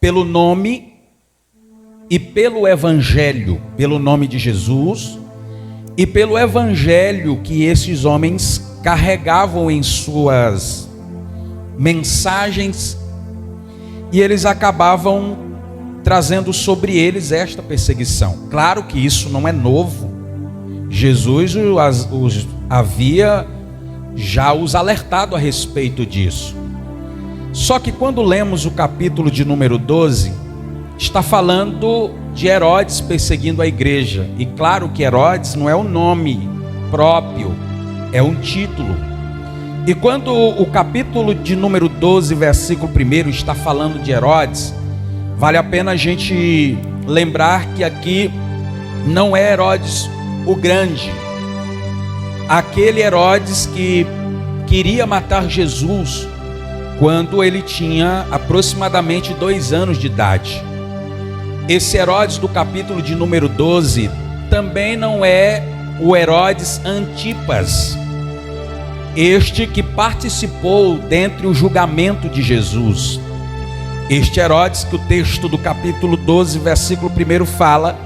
pelo nome e pelo evangelho, pelo nome de Jesus e pelo evangelho que esses homens carregavam em suas mensagens, e eles acabavam trazendo sobre eles esta perseguição. Claro que isso não é novo. Jesus havia já os alertado a respeito disso. Só que quando lemos o capítulo de número 12, está falando de Herodes perseguindo a igreja. E claro que Herodes não é o nome próprio, é um título. E quando o capítulo de número 12, versículo 1 está falando de Herodes, vale a pena a gente lembrar que aqui não é Herodes o Grande, aquele Herodes que queria matar Jesus quando ele tinha aproximadamente 2 anos de idade. Esse Herodes do capítulo de número 12 também não é o Herodes Antipas, este que participou dentre o julgamento de Jesus. Este Herodes que o texto do capítulo 12, versículo 1 fala,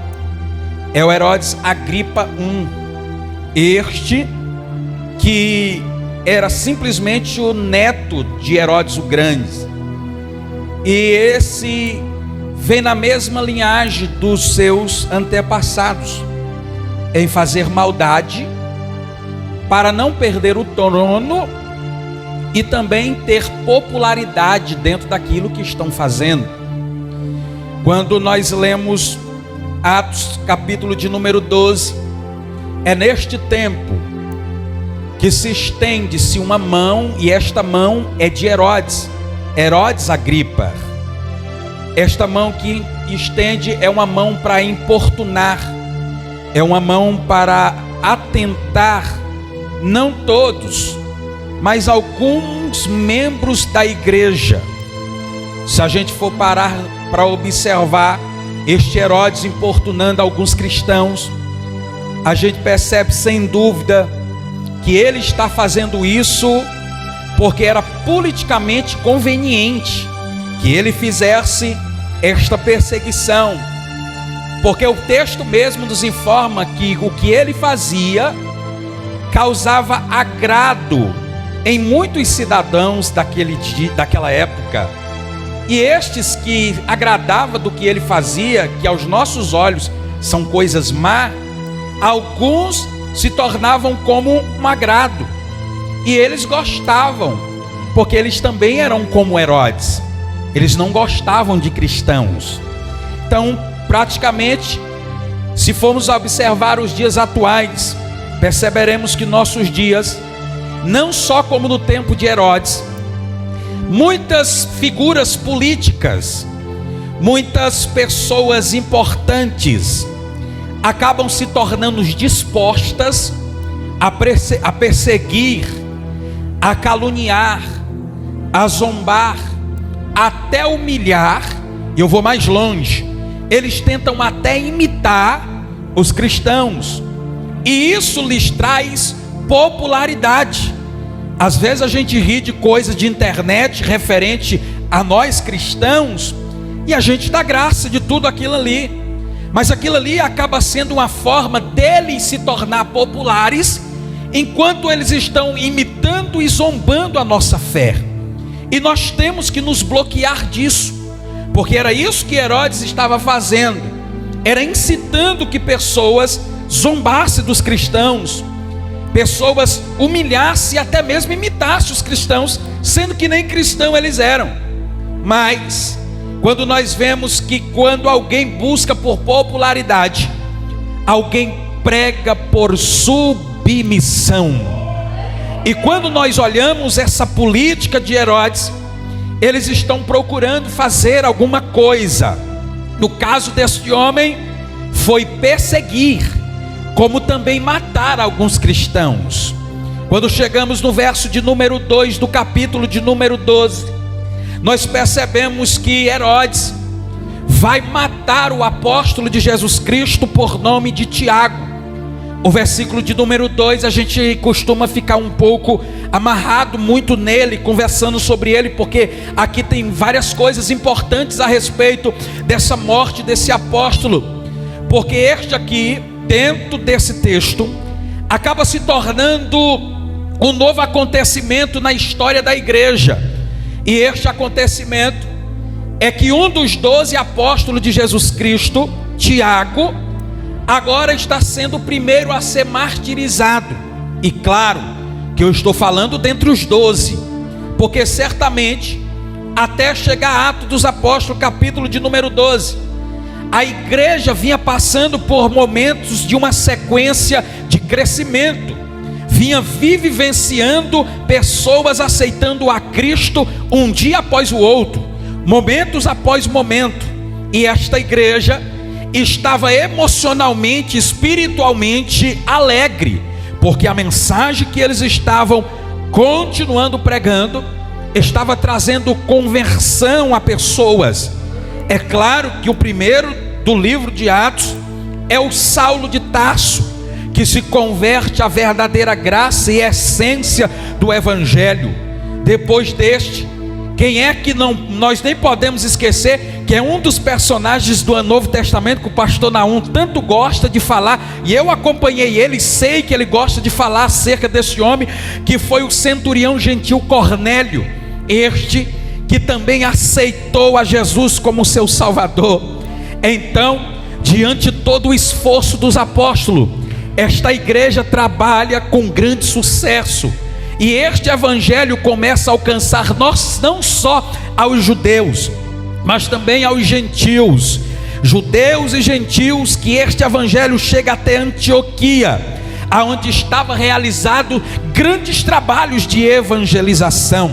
é o Herodes Agripa I. Este que era simplesmente o neto de Herodes o Grande. E esse vem na mesma linhagem dos seus antepassados, em fazer maldade, para não perder o trono e também ter popularidade dentro daquilo que estão fazendo. Quando nós lemos Atos, capítulo de número 12, é neste tempo que se estende-se uma mão, e esta mão é de Herodes Agripa. Esta mão que estende é uma mão para importunar, é uma mão para atentar, não todos, mas alguns membros da igreja. Se a gente for parar para observar este Herodes importunando alguns cristãos, a gente percebe sem dúvida que ele está fazendo isso porque era politicamente conveniente que ele fizesse esta perseguição, porque o texto mesmo nos informa que o que ele fazia causava agrado em muitos cidadãos daquela época, e estes que agradavam do que ele fazia, que aos nossos olhos são coisas má, alguns se tornavam como um agrado, e eles gostavam, porque eles também eram como Herodes, eles não gostavam de cristãos. Então, praticamente, se formos observar os dias atuais, perceberemos que nossos dias, não só como no tempo de Herodes, muitas figuras políticas, muitas pessoas importantes acabam se tornando dispostas a perseguir, a caluniar, a zombar, até humilhar. E eu vou mais longe, eles tentam até imitar os cristãos, e isso lhes traz popularidade. Às vezes a gente ri de coisa de internet referente a nós cristãos, e a gente dá graça de tudo aquilo ali, mas aquilo ali acaba sendo uma forma deles se tornar populares, enquanto eles estão imitando e zombando a nossa fé. E nós temos que nos bloquear disso, porque era isso que Herodes estava fazendo, era incitando que pessoas zombassem dos cristãos, pessoas humilhassem e até mesmo imitassem os cristãos, sendo que nem cristãos eles eram. Mas quando nós vemos que quando alguém busca por popularidade, alguém prega por submissão. E quando nós olhamos essa política de Herodes, eles estão procurando fazer alguma coisa. No caso deste homem, foi perseguir, como também matar alguns cristãos. Quando chegamos no verso de número 2 do capítulo de número 12, nós percebemos que Herodes vai matar o apóstolo de Jesus Cristo por nome de Tiago. O versículo de número 2, a gente costuma ficar um pouco amarrado muito nele, conversando sobre ele, porque aqui tem várias coisas importantes a respeito dessa morte desse apóstolo. Porque este aqui, dentro desse texto, acaba se tornando um novo acontecimento na história da igreja. E este acontecimento é que um dos 12 apóstolos de Jesus Cristo, Tiago, agora está sendo o primeiro a ser martirizado. E claro que eu estou falando dentre os 12, porque certamente até chegar a Atos dos Apóstolos, capítulo de número 12, a igreja vinha passando por momentos de uma sequência de crescimento, vinha vivenciando pessoas aceitando a Cristo um dia após o outro, momentos após momento. E esta igreja estava emocionalmente, espiritualmente alegre, porque a mensagem que eles estavam continuando pregando estava trazendo conversão a pessoas. É claro que o primeiro do livro de Atos é o Saulo de Tarso, que se converte à verdadeira graça e essência do evangelho. Depois deste, quem é que nós nem podemos esquecer que é um dos personagens do Novo Testamento que o pastor Naum tanto gosta de falar, e eu acompanhei ele, sei que ele gosta de falar acerca desse homem, que foi o centurião gentil Cornélio, este que também aceitou a Jesus como seu Salvador. Então, diante de todo o esforço dos apóstolos, esta igreja trabalha com grande sucesso, e este evangelho começa a alcançar não só aos judeus, mas também aos gentios, judeus e gentios, que este evangelho chega até Antioquia, aonde estava realizado grandes trabalhos de evangelização.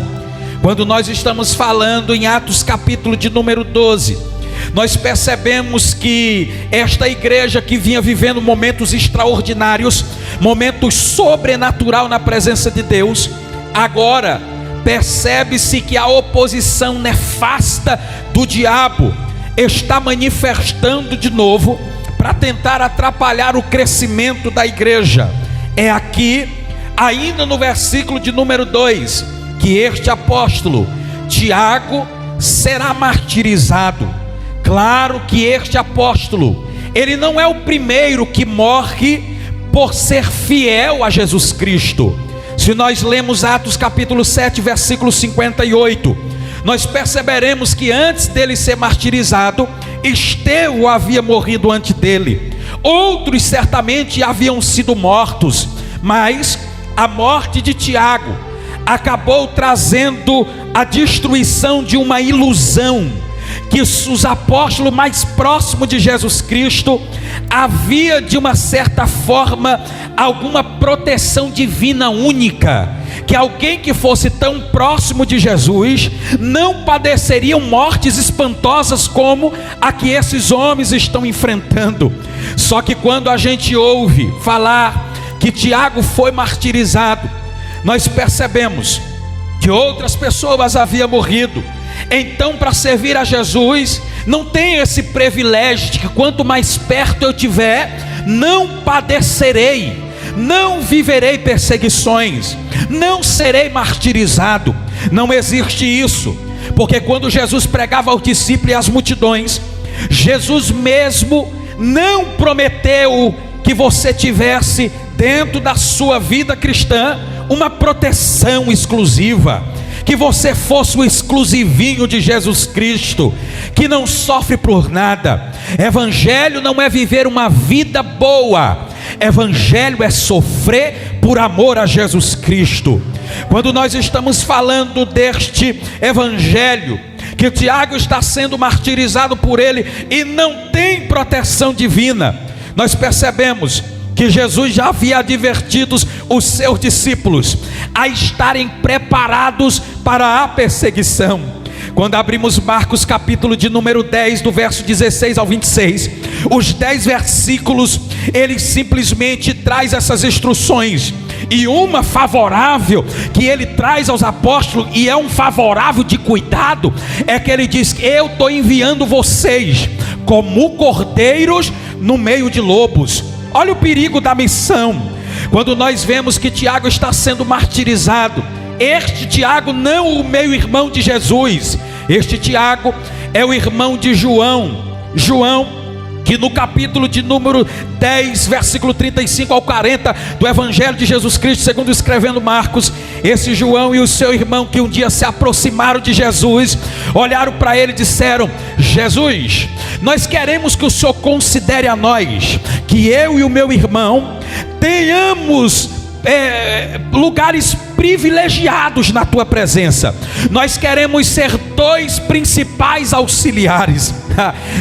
Quando nós estamos falando em Atos capítulo de número 12, nós percebemos que esta igreja que vinha vivendo momentos extraordinários, momentos sobrenatural na presença de Deus, agora percebe-se que a oposição nefasta do diabo está manifestando de novo para tentar atrapalhar o crescimento da igreja. É aqui, ainda no versículo de número 2, que este apóstolo Tiago será martirizado. Claro que este apóstolo, ele não é o primeiro que morre por ser fiel a Jesus Cristo. Se nós lemos Atos capítulo 7, versículo 58, nós perceberemos que antes dele ser martirizado, Estevão havia morrido antes dele. Outros certamente haviam sido mortos, mas a morte de Tiago acabou trazendo a destruição de uma ilusão que os apóstolos mais próximos de Jesus Cristo havia, de uma certa forma, alguma proteção divina única, que alguém que fosse tão próximo de Jesus não padeceriam mortes espantosas como a que esses homens estão enfrentando. Só que quando a gente ouve falar que Tiago foi martirizado, nós percebemos que outras pessoas haviam morrido. Então, para servir a Jesus, não tem esse privilégio de que quanto mais perto eu tiver, não padecerei, não viverei perseguições, não serei martirizado. Não existe isso, porque quando Jesus pregava aos discípulos e às multidões, Jesus mesmo não prometeu que você tivesse dentro da sua vida cristã uma proteção exclusiva, que você fosse o exclusivinho de Jesus Cristo, que não sofre por nada. Evangelho não é viver uma vida boa, evangelho é sofrer por amor a Jesus Cristo. Quando nós estamos falando deste evangelho, que Tiago está sendo martirizado por ele e não tem proteção divina, nós percebemos que Jesus já havia advertido os seus discípulos a estarem preparados para a perseguição. Quando abrimos Marcos capítulo de número 10, do verso 16 ao 26, os 10 versículos, ele simplesmente traz essas instruções, e uma favorável que ele traz aos apóstolos, e é um favorável de cuidado, é que ele diz: eu estou enviando vocês como cordeiros no meio de lobos. Olha o perigo da missão. Quando nós vemos que Tiago está sendo martirizado, este Tiago não o meio-irmão de Jesus, este Tiago é o irmão de João, que no capítulo de número 10, versículo 35 ao 40 do Evangelho de Jesus Cristo, segundo escrevendo Marcos, esse João e o seu irmão que um dia se aproximaram de Jesus, olharam para ele e disseram: Jesus, nós queremos que o Senhor considere a nós, que eu e o meu irmão tenhamos lugares privilegiados na tua presença. Nós queremos ser dois principais auxiliares.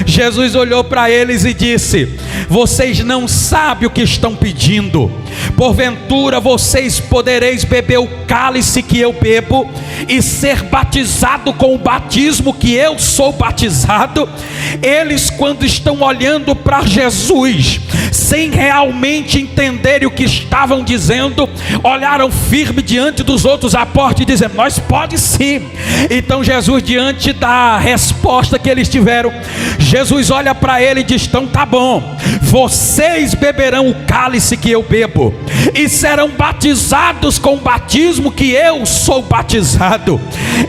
Jesus olhou para eles e disse: vocês não sabem o que estão pedindo. Porventura vocês podereis beber o cálice que eu bebo e ser batizado com o batismo que eu sou batizado? Eles, quando estão olhando para Jesus, sem realmente entenderem o que estavam dizendo, olharam firme diante dos outros apóstolos e dizendo: nós pode sim. Então Jesus, diante da resposta que eles tiveram, Jesus olha para ele e diz: então tá bom, vocês beberão o cálice que eu bebo e serão batizados com o batismo que eu sou batizado.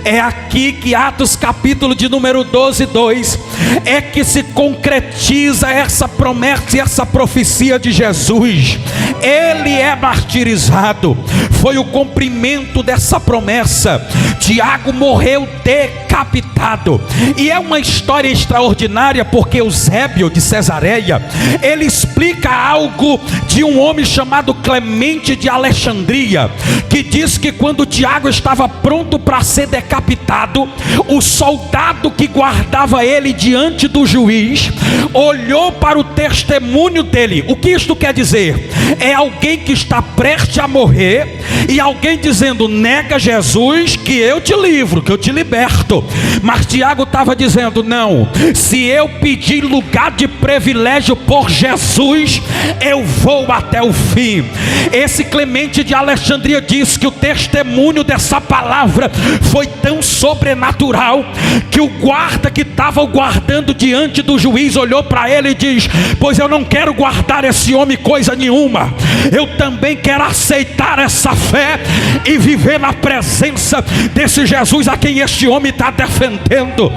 É aqui que Atos capítulo de número 12, 2 é que se concretiza essa promessa e essa profecia de Jesus. Ele é martirizado, foi o cumprimento dessa promessa. Tiago morreu decapitado, e é uma história extraordinária, porque Eusébio de Cesareia, ele explica algo de um homem chamado Clemente de Alexandria, que diz que quando Tiago estava pronto para ser decapitado, o soldado que guardava ele diante do juiz olhou para o testemunho dele. O que isto quer dizer? É alguém que está prestes a morrer e alguém dizendo: nega Jesus que eu te livro, que eu te liberto. Mas Tiago estava dizendo: não, se eu pedir lugar de privilégio por Jesus, eu vou até o fim. Esse Clemente de Alexandria diz que o testemunho dessa palavra foi tão sobrenatural que o guarda que estava o guardando diante do juiz olhou para ele e diz: pois eu não quero guardar esse homem coisa nenhuma, eu também quero aceitar essa fé e viver na presença desse Jesus a quem este homem está defendendo.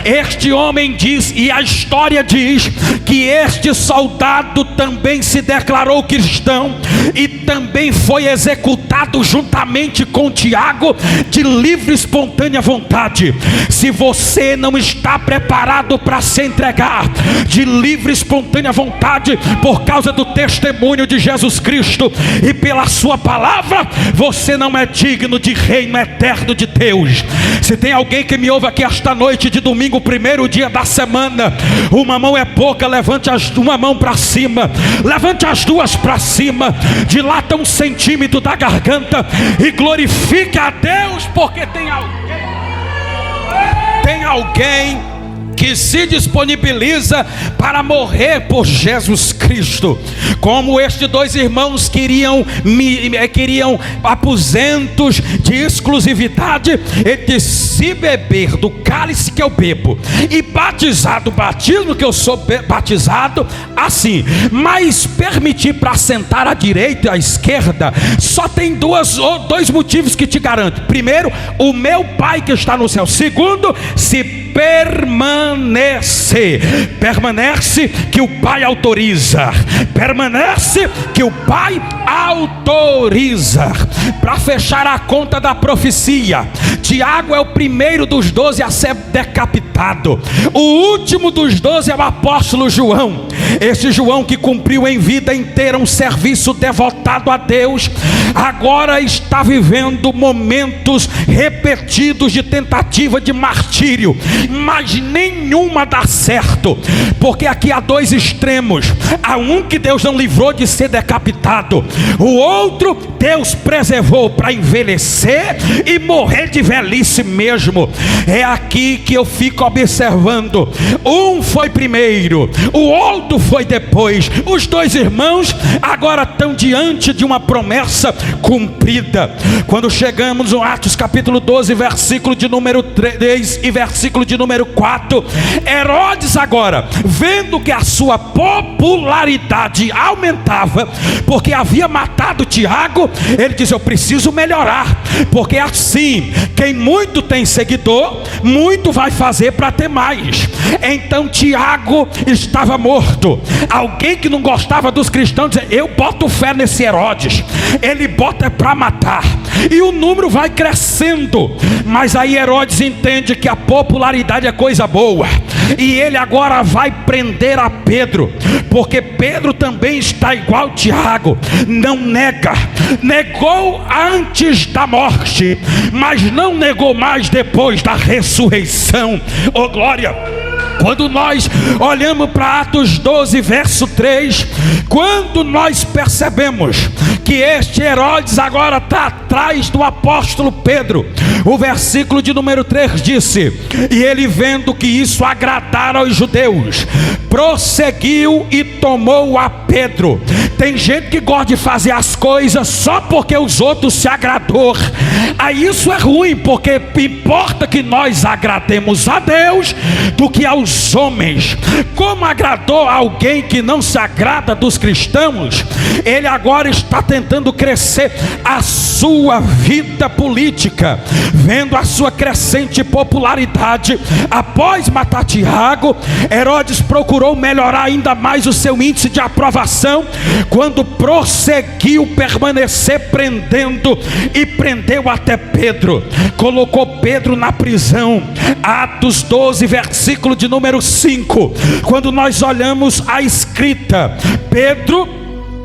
Este homem diz, e a história diz, que este soldado também se declarou cristão e também foi executado juntamente com Tiago de livre e espontânea vontade. Se você não está preparado para se entregar de livre e espontânea vontade por causa do testemunho de Jesus Cristo e pela sua palavra, você não é digno de reino eterno de Deus. Se tem alguém que me ouve aqui esta noite de domingo, primeiro dia da semana, uma mão é pouca, levante uma mão para cima, levante as duas para cima, dilata 1 centímetro da garganta e glorifique a Deus, porque tem alguém que se disponibiliza para morrer por Jesus Cristo. Como estes dois irmãos queriam aposentos de exclusividade, ele disse: se beber do cálice que eu bebo e batizar do batismo que eu sou batizado, assim, mas permitir para sentar à direita e à esquerda, só tem dois motivos que te garanto. Primeiro, o meu Pai que está no céu. Segundo, se permanece que o Pai autoriza, permanece que o Pai autoriza. Para fechar a conta da profecia, Tiago é o primeiro dos 12 a ser decapitado. O último dos 12 é o apóstolo João. Esse João que cumpriu em vida inteira um serviço devotado a Deus, agora está vivendo momentos repetidos de tentativa de martírio, mas nenhuma dá certo, porque aqui há dois extremos. Há um que Deus não livrou de ser decapitado, o outro Deus preservou para envelhecer e morrer de velhice mesmo. É aqui que eu fico observando: um foi primeiro, o outro foi depois? Os dois irmãos agora estão diante de uma promessa cumprida. Quando chegamos no Atos capítulo 12, versículo de número 3 e versículo de número 4, Herodes agora, vendo que a sua popularidade aumentava, porque havia matado Tiago, ele diz: eu preciso melhorar, porque assim, quem muito tem seguidor, muito vai fazer para ter mais. Então Tiago estava morto. Alguém que não gostava dos cristãos dizia: eu boto fé nesse Herodes, ele bota para matar, e o número vai crescendo. Mas aí Herodes entende que a popularidade é coisa boa, e ele agora vai prender a Pedro, porque Pedro também está igual Tiago, não nega, negou antes da morte, mas não negou mais depois da ressurreição. Oh glória! Quando nós olhamos para Atos 12, verso 3, quando nós percebemos que este Herodes agora está atrás do apóstolo Pedro, o versículo de número 3 disse: e ele, vendo que isso agradara aos judeus, prosseguiu e tomou a Pedro. Tem gente que gosta de fazer as coisas só porque os outros se agradou. Aí isso é ruim, porque importa que nós agrademos a Deus do que aos homens. Como agradou alguém que não se agrada dos cristãos, ele agora está tentando crescer a sua vida política, vendo a sua crescente popularidade. Após matar Tiago, Herodes procurou melhorar ainda mais o seu índice de aprovação, quando prosseguiu permanecer prendendo, e prendeu até Pedro, colocou Pedro na prisão. Atos 12, versículo de número 5, quando nós olhamos a escrita, Pedro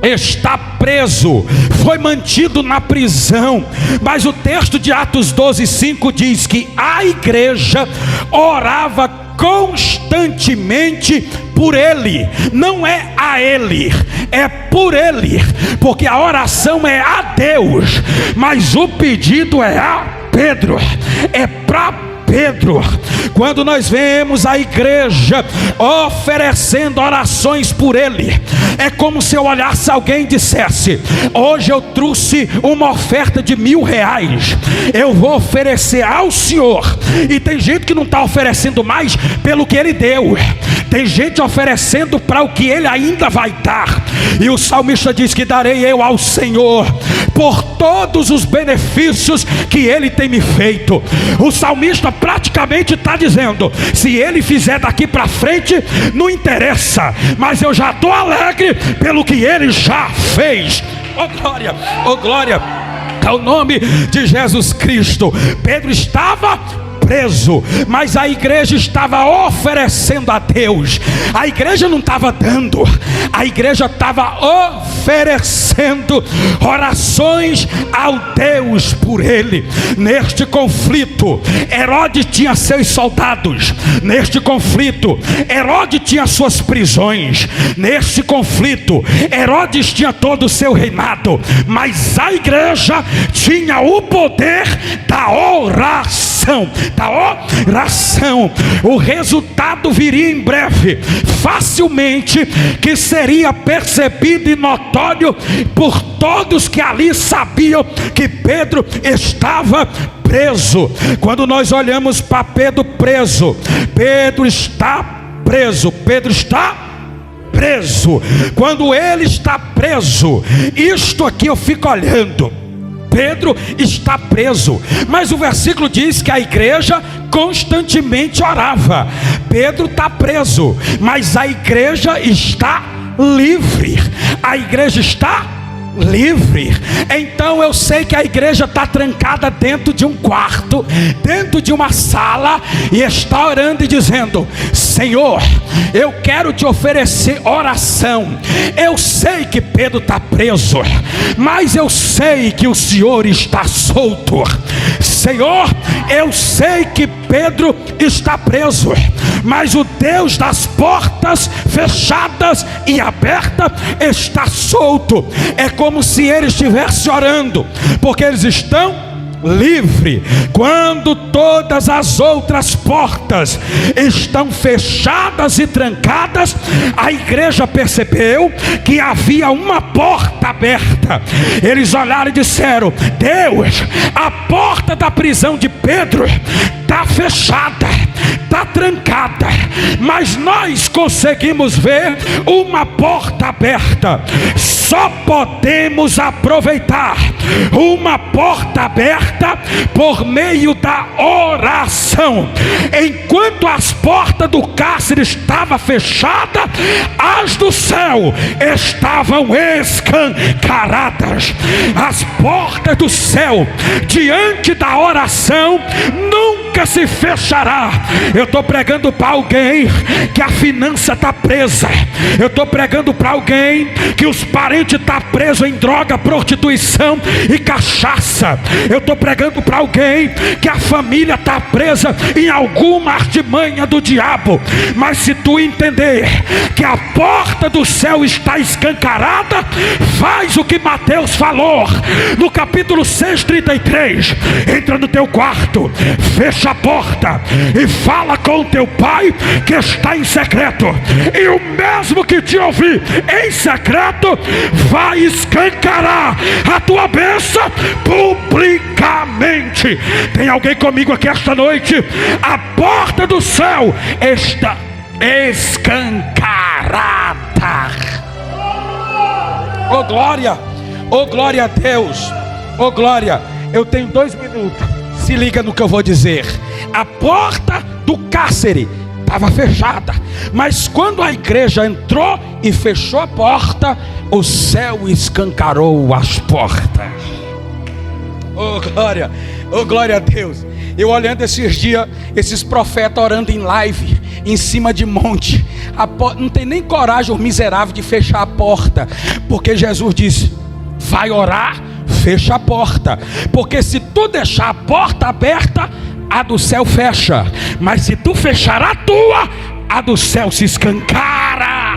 está preso, foi mantido na prisão, mas o texto de Atos 12, 5 diz que a igreja orava constantemente por ele. Não é a ele, é por ele, porque a oração é a Deus, mas o pedido é a Pedro, é para Pedro. Quando nós vemos a igreja oferecendo orações por ele, é como se eu olhasse alguém e dissesse: hoje eu trouxe uma oferta de R$1.000, eu vou oferecer ao Senhor. E tem gente que não está oferecendo mais pelo que ele deu, tem gente oferecendo para o que ele ainda vai dar. E o salmista diz que darei eu ao Senhor por todos os benefícios que ele tem me feito. O salmista praticamente está dizendo: se ele fizer daqui para frente, não interessa, mas eu já estou alegre pelo que ele já fez. Oh glória, oh glória ao nome de Jesus Cristo. Pedro estava preso, mas a igreja estava oferecendo a Deus. A igreja não estava dando, a igreja estava oferecendo orações ao Deus por ele. Neste conflito, Herodes tinha seus soldados. Neste conflito, Herodes tinha suas prisões. Neste conflito, Herodes tinha todo o seu reinado, mas a igreja tinha o poder da oração. O resultado viria em breve, facilmente, que seria percebido e notório por todos que ali sabiam que Pedro estava preso. Quando nós olhamos para Pedro preso, Pedro está preso. Quando ele está preso, isto aqui eu fico olhando. Pedro está preso, mas o versículo diz que a igreja constantemente orava. Pedro está preso, mas a igreja está livre. A igreja está livre. Então eu sei que a igreja está trancada dentro de um quarto, dentro de uma sala, e está orando e dizendo: Senhor, eu quero te oferecer oração. Eu sei que Pedro está preso, mas eu sei que o Senhor está solto. Senhor, eu sei que Pedro está preso, mas o Deus das portas fechadas e abertas está solto. É como se ele estivesse orando, porque eles estão livre. Quando todas as outras portas estão fechadas e trancadas, a igreja percebeu que havia uma porta aberta. Eles olharam e disseram: Deus, a porta da prisão de Pedro está fechada, está trancada, mas nós conseguimos ver uma porta aberta. Só podemos aproveitar uma porta aberta por meio da oração. Enquanto as portas do cárcere estavam fechadas, as do céu estavam escancaradas. As portas do céu diante da oração nunca se fechará. Eu estou pregando para alguém que a finança está presa. Eu estou pregando para alguém que os parentes estão presos em droga, prostituição e cachaça. Eu estou pregando para alguém que a família está presa em alguma artimanha do diabo. Mas se tu entender que a porta do céu está escancarada, faz o que Mateus falou no capítulo 6:33. Entra no teu quarto, fecha a porta e fala com o teu pai que está em secreto, e o mesmo que te ouvir em secreto vai escancarar a tua bênção publicamente. Tem alguém comigo aqui esta noite? A porta do céu está escancarada. Oh glória, oh glória a Deus, oh glória. Eu tenho 2 minutos, se liga no que eu vou dizer. A porta do cárcere estava fechada, mas quando a igreja entrou e fechou a porta, o céu escancarou as portas. Oh glória a Deus. Eu olhando esses dias, esses profetas orando em live, em cima de monte, não tem nem coragem os miseráveis de fechar a porta, porque Jesus disse: vai orar, fecha a porta, porque se tu deixar a porta aberta, a do céu fecha, mas se tu fechar a tua, a do céu se escancara.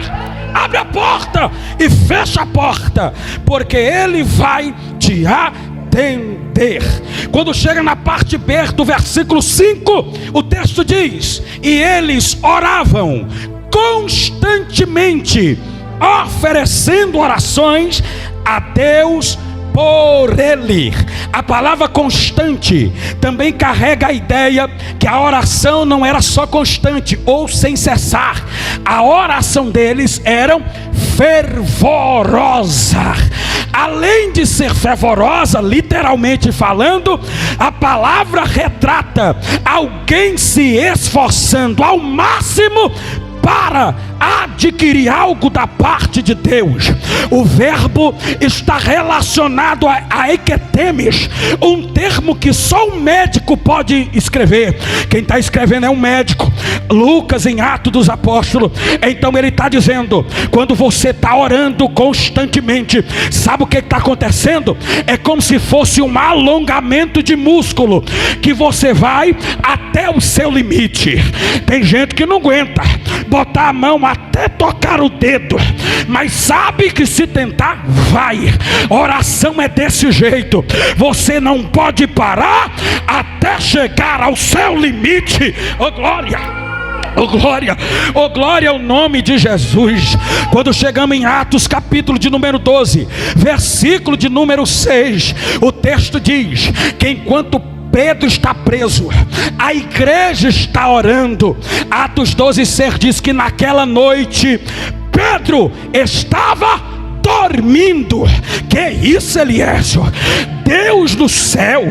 Abre a porta e fecha a porta, porque Ele vai te atender. Quando chega na parte B do versículo 5, o texto diz: e eles oravam constantemente, oferecendo orações a Deus por ele. A palavra constante também carrega a ideia que a oração não era só constante ou sem cessar. A oração deles era fervorosa. Além de ser fervorosa, literalmente falando, a palavra retrata alguém se esforçando ao máximo para adquirir algo da parte de Deus. O verbo está relacionado a equetemes, um termo que só um médico pode escrever. Quem está escrevendo é um médico, Lucas, em Atos dos Apóstolos. Então ele está dizendo: quando você está orando constantemente, sabe o que está acontecendo? É como se fosse um alongamento de músculo, que você vai até o seu limite. Tem gente que não aguenta botar a mão até tocar o dedo, mas sabe que se tentar, vai. Oração é desse jeito, você não pode parar até chegar ao seu limite. Oh glória, oh glória, oh glória ao nome de Jesus. Quando chegamos em Atos capítulo de número 12, versículo de número 6, o texto diz que enquanto Pedro está preso, a igreja está orando. Atos 12:6 diz que naquela noite Pedro estava dormindo. Que isso, Eliésio? Deus do céu,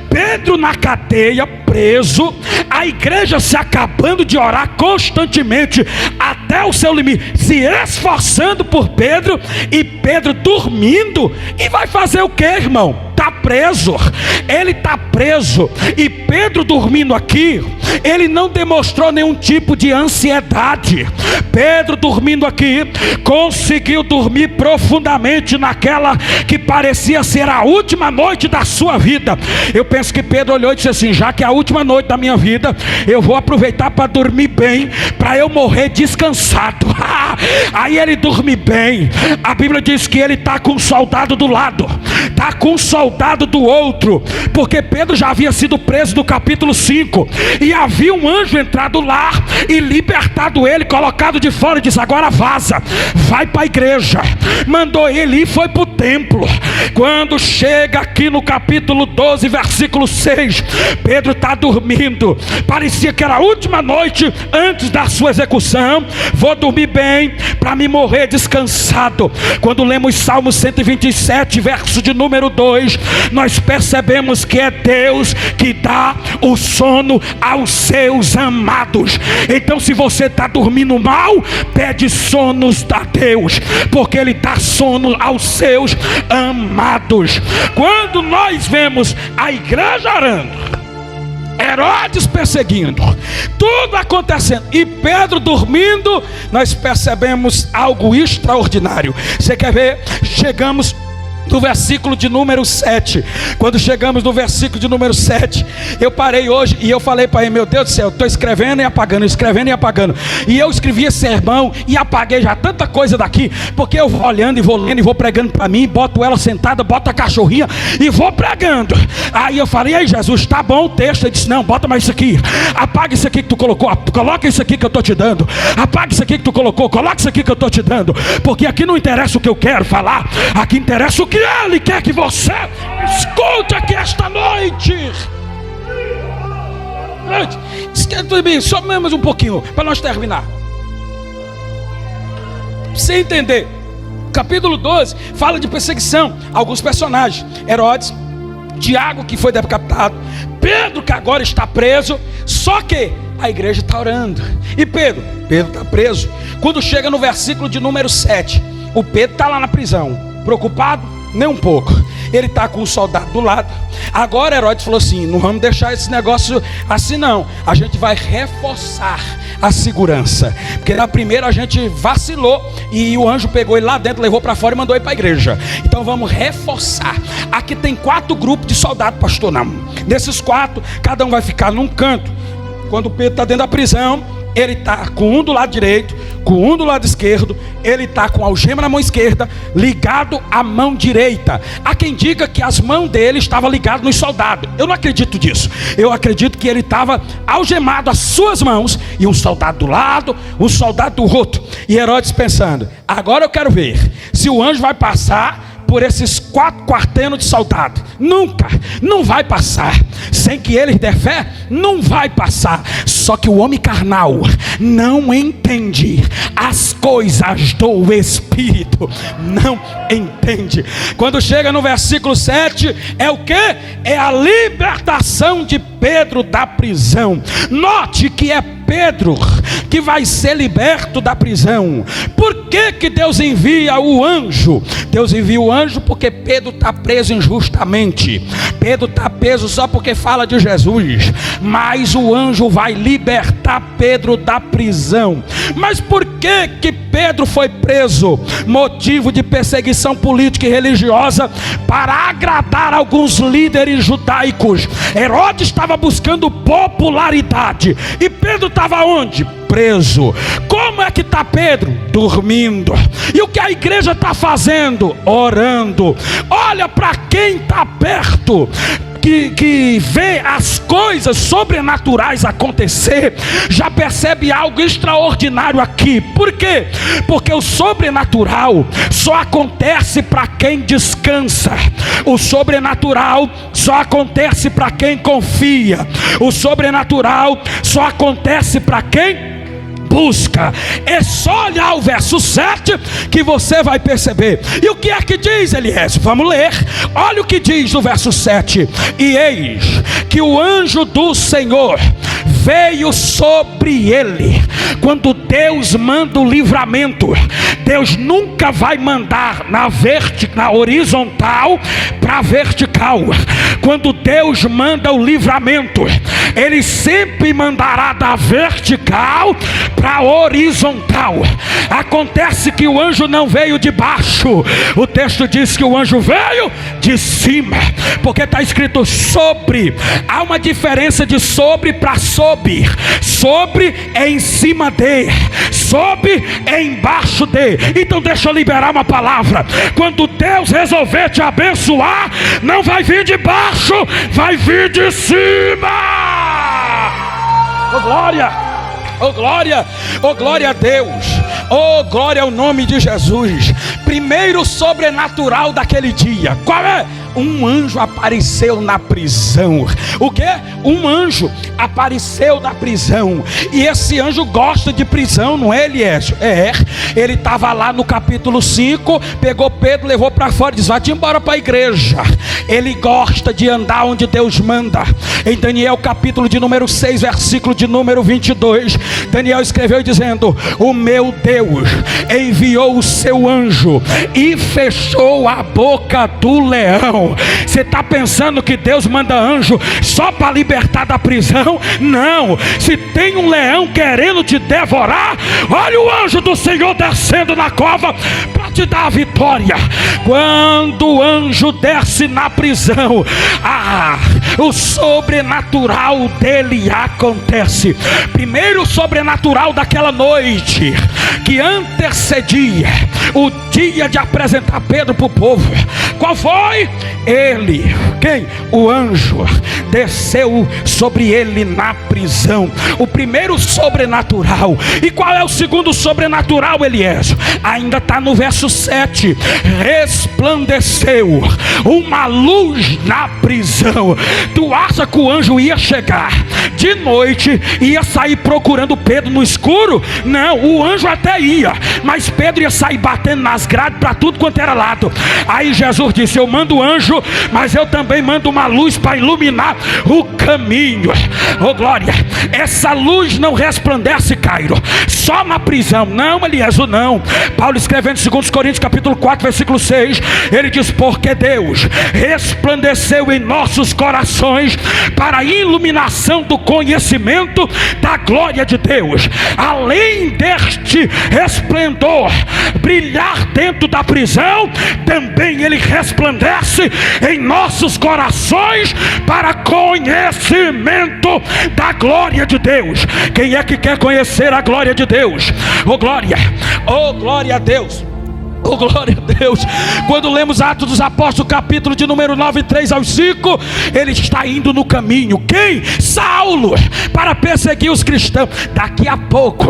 Pedro na cadeia, preso, a igreja se acabando de orar constantemente até o seu limite, se esforçando por Pedro, e Pedro dormindo. E vai fazer o que, irmão? Está preso, ele está preso. E Pedro dormindo aqui, ele não demonstrou nenhum tipo de ansiedade. Pedro dormindo aqui, conseguiu dormir profundamente naquela que parecia ser a última noite da sua vida. Eu penso que Pedro olhou e disse assim: já que é a última noite da minha vida, eu vou aproveitar para dormir bem, para eu morrer descansado. cansado. Aí ele dorme bem. A Bíblia diz que ele está com um soldado do lado, está com um soldado do outro, porque Pedro já havia sido preso no capítulo 5, e havia um anjo entrado lá e libertado ele, colocado de fora, e disse: agora vaza, vai para a igreja. Mandou ele ir e foi para o templo. Quando chega aqui no capítulo 12, versículo 6, Pedro está dormindo. Parecia que era a última noite antes da sua execução. Vou dormir bem para me morrer descansado. Quando lemos Salmo 127, verso de número 2, nós percebemos que é Deus que dá o sono aos seus amados. Então, se você está dormindo mal, pede sonos a Deus, porque Ele dá sono aos seus amados. Quando nós vemos a igreja orando, Herodes perseguindo, tudo acontecendo, e Pedro dormindo, nós percebemos algo extraordinário. Você quer ver? Chegamos no versículo de número 7. Quando chegamos no versículo de número 7, eu parei hoje e eu falei para ele: meu Deus do céu, estou escrevendo e apagando, escrevendo e apagando. E eu escrevi esse sermão e apaguei já tanta coisa daqui, porque eu vou olhando e vou lendo e vou pregando para mim, boto ela sentada, boto a cachorrinha e vou pregando. Aí eu falei: aí Jesus, está bom o texto? Ele disse: não, bota mais isso aqui, apaga isso aqui que tu colocou, coloca isso aqui que eu estou te dando, apaga isso aqui que tu colocou, coloca isso aqui que eu estou te dando, porque aqui não interessa o que eu quero falar, aqui interessa o que Ele quer que você escute aqui esta noite. Só mais um pouquinho para nós terminar. Pra você entender, capítulo 12 fala de perseguição. Alguns personagens: Herodes, Tiago, que foi decapitado, Pedro, que agora está preso. Só que a igreja está orando. E Pedro está preso. Quando chega no versículo de número 7, o Pedro está lá na prisão, preocupado? Nem um pouco. Ele está com um soldado do lado. Agora Herodes falou assim: não vamos deixar esse negócio assim não, a gente vai reforçar a segurança, porque na primeira a gente vacilou e o anjo pegou ele lá dentro, levou para fora e mandou ele para a igreja. Então vamos reforçar. Aqui tem 4 grupos de soldados, pastor. Não, desses 4, cada um vai ficar num canto. Quando Pedro está dentro da prisão, ele está com um do lado direito, com um do lado esquerdo. Ele está com a algema na mão esquerda, ligado à mão direita. Há quem diga que as mãos dele estavam ligadas nos soldados. Eu não acredito disso. Eu acredito que ele estava algemado às suas mãos, e um soldado do lado, um soldado do outro. E Herodes pensando: agora eu quero ver se o anjo vai passar por esses 4 quartenos de soldado. Nunca, não vai passar. Sem que eles der fé, não vai passar. Só que o homem carnal não entende as coisas do Espírito, não entende. Quando chega no versículo 7, é o que? É a libertação de Pedro da prisão. Note que é Pedro que vai ser liberto da prisão. Por que Deus envia o anjo? Deus envia o anjo porque Pedro está preso injustamente. Pedro está preso só porque fala de Jesus. Mas o anjo vai libertar Pedro da prisão. Mas por que Pedro foi preso? Motivo de perseguição política e religiosa, para agradar alguns líderes judaicos. Herodes estava buscando popularidade, e Pedro estava onde? Preso. Como é que está Pedro? Dormindo. E o que a igreja está fazendo? Orando. Olha para quem está perto, que vê as coisas sobrenaturais acontecer, já percebe algo extraordinário aqui. Por quê? Porque o sobrenatural só acontece para quem descansa. O sobrenatural só acontece para quem confia. O sobrenatural só acontece para quem busca. É só olhar o verso 7 que você vai perceber. E o que é que diz, Elias? Vamos ler. Olha o que diz no verso 7. E eis que o anjo do Senhor veio sobre ele. Quando Deus manda o livramento, Deus nunca vai mandar na horizontal para vertical. Quando Deus manda o livramento, Ele sempre mandará da vertical para horizontal. Acontece que o anjo não veio de baixo. O texto diz que o anjo veio de cima, porque está escrito sobre. Há uma diferença de sobre para sob. Sobre é em cima, cima de, sob, embaixo de. Então deixa eu liberar uma palavra. Quando Deus resolver te abençoar, não vai vir de baixo, vai vir de cima. Oh glória, oh glória, oh glória a Deus, oh glória ao nome de Jesus. Primeiro sobrenatural daquele dia, qual é? Um anjo apareceu na prisão. O que? Um anjo apareceu na prisão. E esse anjo gosta de prisão, não é, Eliésio? É. Ele estava lá no capítulo 5, pegou Pedro, levou para fora e disse: vai-te embora para a igreja. Ele gosta de andar onde Deus manda. Em Daniel capítulo de número 6, versículo de número 22, Daniel escreveu dizendo: o meu Deus enviou o seu anjo e fechou a boca do leão. Você está pensando que Deus manda anjo só para libertar da prisão? Não. Se tem um leão querendo te devorar, olha o anjo do Senhor descendo na cova para te dar a vitória. Quando o anjo desce na prisão, o sobrenatural dele acontece. Primeiro o sobrenatural daquela noite que antecedia o dia de apresentar Pedro para o povo. Qual foi? Ele, quem? O anjo desceu sobre ele na prisão. O primeiro sobrenatural. E qual é o segundo sobrenatural, Eliésio? Ainda está no verso 7. Resplandeceu uma luz na prisão. Tu acha que o anjo ia chegar de noite, ia sair procurando Pedro no escuro? Não, o anjo até ia, mas Pedro ia sair batendo nas grades para tudo quanto era lado. Aí Jesus disse: eu mando o anjo, mas eu também mando uma luz para iluminar o caminho. Oh glória, essa luz não resplandece, Cairo, só na prisão. Não, Eliésio, não. Paulo escrevendo em 2 Coríntios capítulo 4, versículo 6, ele diz: porque Deus resplandeceu em nossos corações para a iluminação do conhecimento da glória de Deus. Além deste resplendor brilhar dentro da prisão, também ele resplandece em nossos corações para conhecimento da glória de Deus. Quem é que quer conhecer a glória de Deus? Oh glória a Deus. Oh glória a Deus. Quando lemos Atos dos Apóstolos capítulo de número 9, 3 ao 5, ele está indo no caminho. Quem? Saulo, para perseguir os cristãos. Daqui a pouco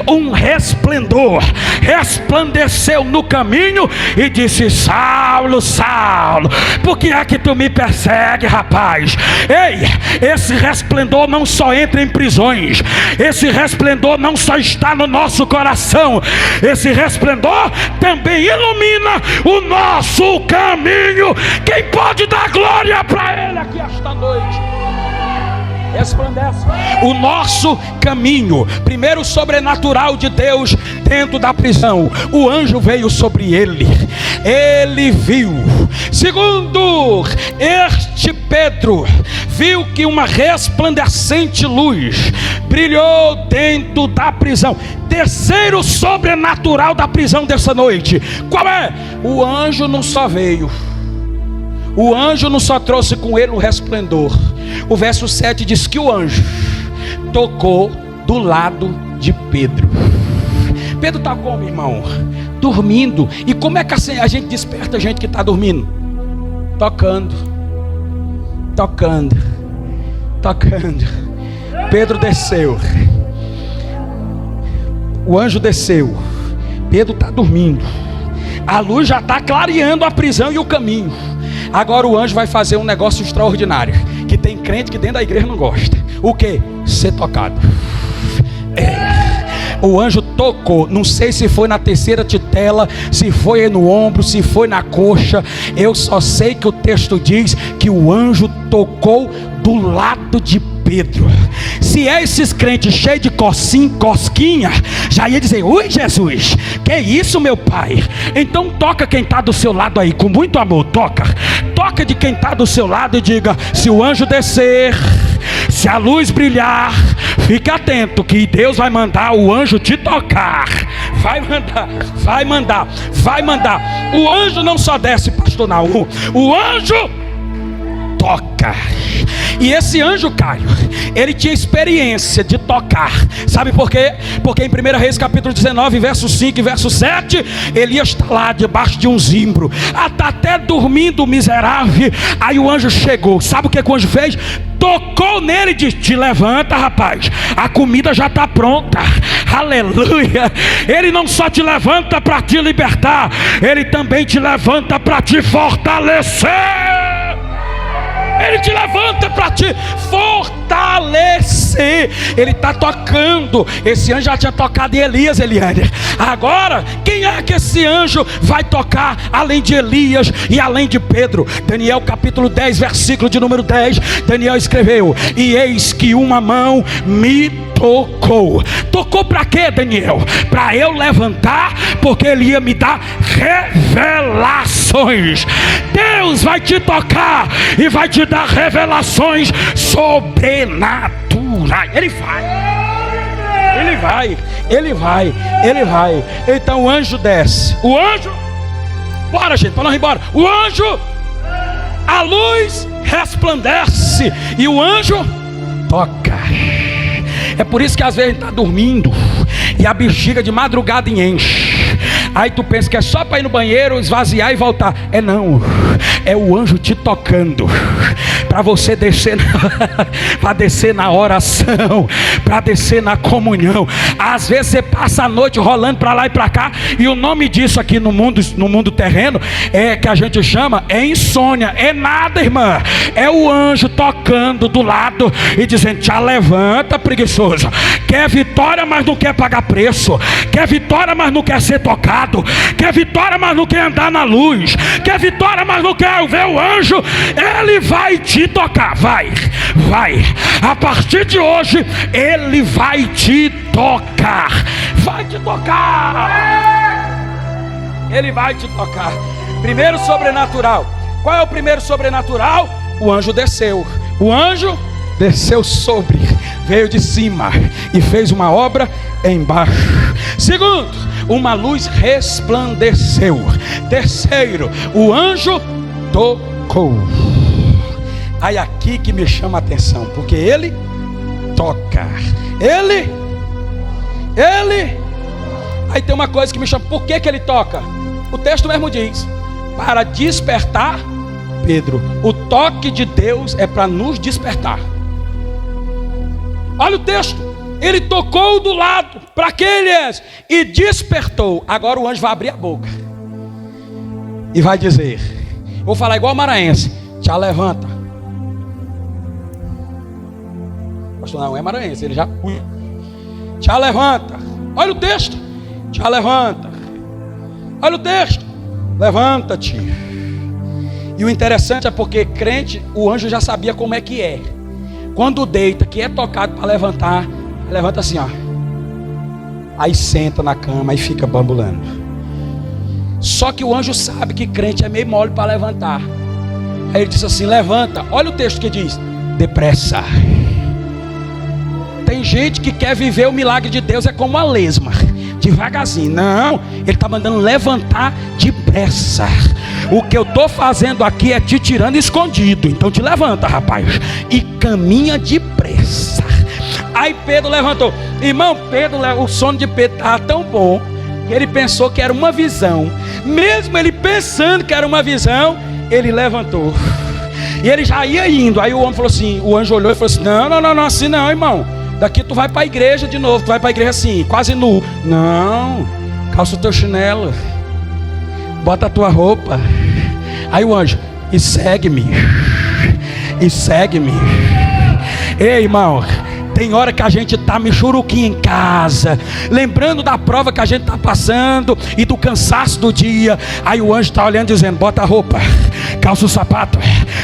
um resplendor resplandeceu no caminho e disse: Saulo, Saulo, por que é que tu me persegue, rapaz? Ei, esse resplendor não só entra em prisões, esse resplendor não só está no nosso coração, esse resplendor também ilumina o nosso caminho. Quem pode dar glória para ele aqui esta noite? Resplandece o nosso caminho. Primeiro, sobrenatural de Deus dentro da prisão. O anjo veio sobre ele, ele viu. Segundo, este Pedro viu que uma resplandecente luz brilhou dentro da prisão. Terceiro sobrenatural da prisão dessa noite, qual é? O anjo não só veio, o anjo não só trouxe com ele o resplendor. O verso 7 diz que o anjo tocou do lado de Pedro. Pedro está como, irmão? Dormindo. E como é que a gente desperta a gente que está dormindo? Tocando. Pedro desceu. O anjo desceu. Pedro está dormindo. A luz já está clareando a prisão e o caminho. Agora o anjo vai fazer um negócio extraordinário, que tem crente que dentro da igreja não gosta. O que? Ser tocado. O anjo tocou, não sei se foi na terceira titela, se foi no ombro, se foi na coxa. Eu só sei que o texto diz que o anjo tocou do lado de Pedro. Se é esses crentes cheios de cosquinha, já ia dizer: ui Jesus, que isso meu pai? Então toca quem está do seu lado aí, com muito amor, toca de quem está do seu lado e diga: se o anjo descer, se a luz brilhar, fique atento que Deus vai mandar o anjo te tocar. Vai mandar. O anjo não só desce, pastor Naum, o anjo toca. toca. E esse anjo, Caio, ele tinha experiência de tocar. Sabe por quê? Porque em 1 Reis capítulo 19, verso 5 e verso 7, Elias está lá debaixo de um zimbro, até dormindo miserável. Aí o anjo chegou. Sabe o que o anjo fez? Tocou nele e disse: te levanta, rapaz, a comida já está pronta. Aleluia. Ele não só te levanta para te libertar, ele também te levanta para te fortalecer. Ele te levanta para te fortalecer. Ele está tocando. Esse anjo já tinha tocado em Elias, Eliane. Agora, quem é que esse anjo vai tocar além de Elias e além de Pedro? Daniel capítulo 10, versículo de número 10. Daniel escreveu: e eis que uma mão me tocou. Tocou para quê, Daniel? Para eu levantar, porque ele ia me dar revelações. Deus vai te tocar e vai te dar revelações sobrenaturais. Ele vai. Então o anjo desce. O anjo, bora gente, para nós ir embora. O anjo, a luz resplandece e o anjo toca. É por isso que às vezes a gente está dormindo e a bexiga de madrugada enche. Aí tu pensa que é só para ir no banheiro, esvaziar e voltar. É não, é o anjo te tocando para você descer para descer na oração, para descer na comunhão. Às vezes você passa a noite rolando para lá e para cá, e o nome disso aqui no mundo terreno é que a gente chama insônia. É nada, irmã, é o anjo tocando do lado e dizendo: te levanta, preguiçoso. Quer vitória, mas não quer pagar preço. Quer vitória, mas não quer ser tocado. Quer vitória, mas não quer andar na luz. Quer vitória, mas não quer ver o anjo. Ele vai te tocar. Vai. A partir de hoje ele vai te tocar. Ele vai te tocar. Primeiro sobrenatural. Qual é o primeiro sobrenatural? O anjo desceu. O anjo desceu veio de cima e fez uma obra embaixo. Segundo, uma luz resplandeceu. Terceiro, o anjo tocou. Aí aqui que me chama a atenção, porque ele toca. Ele. Aí tem uma coisa que me chama. Por que ele toca? O texto mesmo diz: para despertar Pedro. O toque de Deus é para nos despertar. Olha o texto. Ele tocou do lado. Para que ele é? E despertou. Agora o anjo vai abrir a boca e vai dizer, vou falar igual maranhense: te levanta. Pastor, não é maranhense, ele já te levanta. Olha o texto. Te levanta. Olha o texto. Levanta-te. E o interessante é porque crente, o anjo já sabia como é que é. Quando deita, que é tocado para levantar, levanta assim, ó. Aí senta na cama e fica bambulando. Só que o anjo sabe que crente é meio mole para levantar. Aí ele diz assim: levanta. Olha o texto que diz: depressa. Tem gente que quer viver o milagre de Deus é como a lesma, devagarzinho. Não, ele está mandando levantar depressa. O que eu estou fazendo aqui é te tirando escondido. Então te levanta, rapaz, e caminha depressa. Aí Pedro levantou. Irmão, o sono de Pedro estava tão bom que ele pensou que era uma visão. Mesmo ele pensando que era uma visão, ele levantou. E ele já ia indo. Aí o homem falou assim, o anjo olhou e falou assim: não, assim não, irmão. Daqui tu vai para a igreja de novo. Tu vai para a igreja assim, quase nu. Não, calça o teu chinelo, bota a tua roupa. Aí o anjo: e segue-me. Ei, irmão, tem hora que a gente está michuruquinho em casa, lembrando da prova que a gente está passando e do cansaço do dia. Aí o anjo está olhando dizendo: bota a roupa, calça o sapato,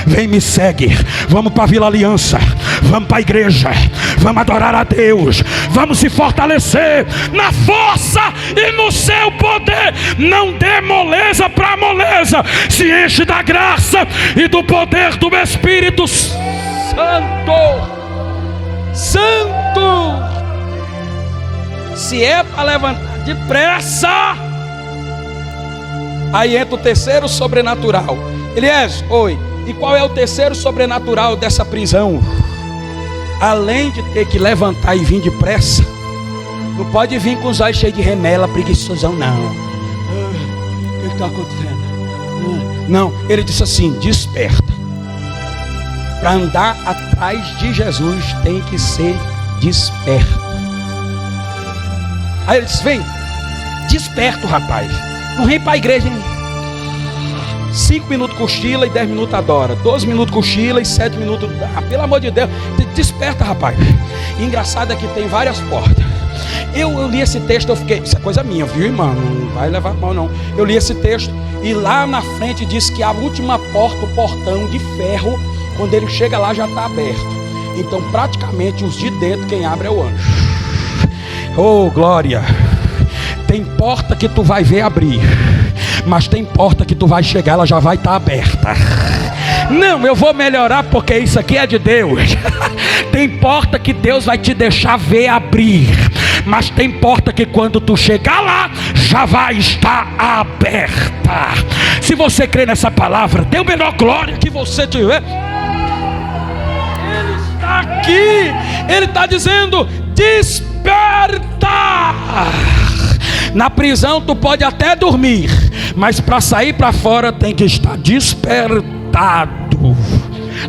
vem, me segue. Vamos para a Vila Aliança, vamos para a igreja, vamos adorar a Deus, vamos se fortalecer na força e no seu poder. Não dê moleza para moleza, se enche da graça e do poder do Espírito Santo. Se é para levantar depressa, aí entra o terceiro sobrenatural. Elias, oi, E qual é o terceiro sobrenatural dessa prisão? Além de ter que levantar e vir depressa, não pode vir com os olhos cheios de remela, preguiçosão, não. O que está acontecendo? Não, ele disse assim: desperta. Para andar atrás de Jesus tem que ser desperto. Aí ele disse: vem, desperto, rapaz. Não vem para a igreja, hein? 5 minutos cochila e 10 minutos adora. 12 minutos cochila e 7 minutos. Pelo amor de Deus, desperta, rapaz. E engraçado é que tem várias portas. Eu li esse texto, eu fiquei, isso é coisa minha, viu, irmão? Não vai levar mal, não. Eu li esse texto e lá na frente diz que a última porta, o portão de ferro, quando ele chega lá já está aberto. Então praticamente os de dentro quem abre é o anjo. Oh, glória! Tem porta que tu vai ver abrir, mas tem porta que tu vai chegar, ela já vai estar aberta. Não, eu vou melhorar porque isso aqui é de Deus. Tem porta que Deus vai te deixar ver abrir, mas tem porta que quando tu chegar lá, já vai estar aberta. Se você crê nessa palavra, dê o menor glória que você tiver. Ele está aqui, ele está dizendo: desperta. Na prisão tu pode até dormir, mas para sair para fora tem que estar despertado.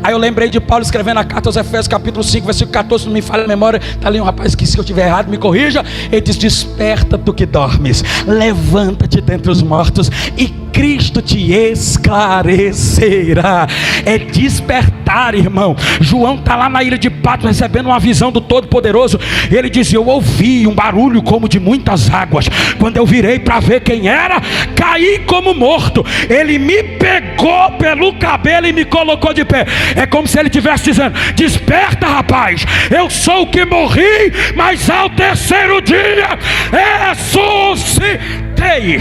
Aí eu lembrei de Paulo escrevendo a carta aos Efésios, capítulo 5, versículo 14, se não me falha a memória, está ali um rapaz que, se eu estiver errado, me corrija. Ele diz: desperta tu que dormes, levanta-te dentre os mortos e Cristo te esclarecerá. É despertar, irmão. João está lá na ilha de Patmos recebendo uma visão do Todo-Poderoso. Ele diz: eu ouvi um barulho como de muitas águas. Quando eu virei para ver quem era, caí como morto. Ele me pegou pelo cabelo e me colocou de pé. É como se ele estivesse dizendo: desperta, rapaz, eu sou o que morri, mas ao terceiro dia ressuscitei.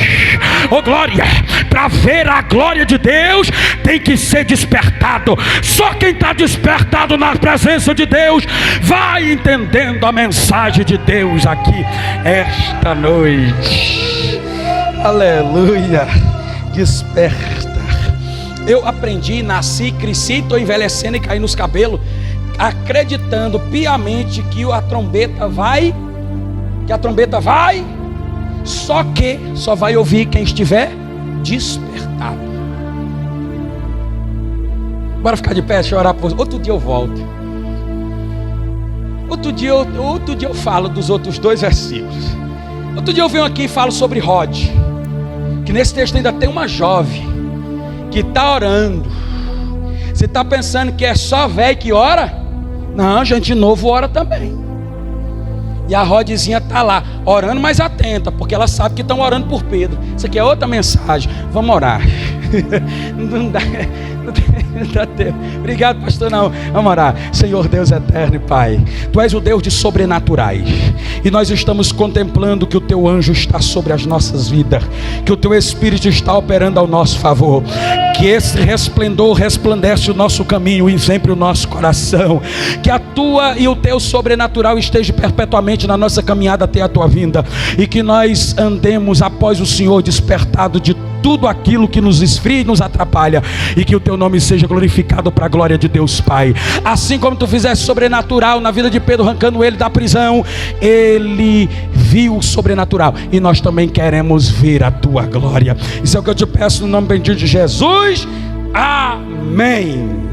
Oh glória! Para ver a glória de Deus tem que ser despertado. Só quem está despertado na presença de Deus vai entendendo a mensagem de Deus aqui esta noite. Aleluia! Desperta. Eu aprendi, nasci, cresci, estou envelhecendo e caí nos cabelos, acreditando piamente que a trombeta vai, só que só vai ouvir quem estiver despertado. Bora ficar de pé, deixa eu orar por... Outro dia eu volto. Outro dia eu falo dos outros 2 versículos. Outro dia eu venho aqui e falo sobre Rod, que nesse texto ainda tem uma jovem que está orando. Você está pensando que é só velho que ora? Não, gente novo ora também. E a Rodzinha está lá, orando, mas atenta, porque ela sabe que estão orando por Pedro. Isso aqui é outra mensagem. Vamos orar. Não dá tempo. Obrigado, pastor. Não, vamos orar. Senhor Deus eterno e Pai, Tu és o Deus de sobrenaturais, e nós estamos contemplando que o Teu anjo está sobre as nossas vidas, que o Teu Espírito está operando ao nosso favor, que esse resplendor resplandece o nosso caminho e sempre o nosso coração, que a Tua e o Teu sobrenatural esteja perpetuamente na nossa caminhada até a Tua vinda, e que nós andemos após o Senhor despertado de tudo aquilo que nos esfria e nos atrapalha, e que o Teu nome seja glorificado para a glória de Deus Pai. Assim como Tu fizeste sobrenatural na vida de Pedro, arrancando ele da prisão, ele viu o sobrenatural, e nós também queremos ver a Tua glória. Isso é o que eu te peço no nome bendito de Jesus. Amém.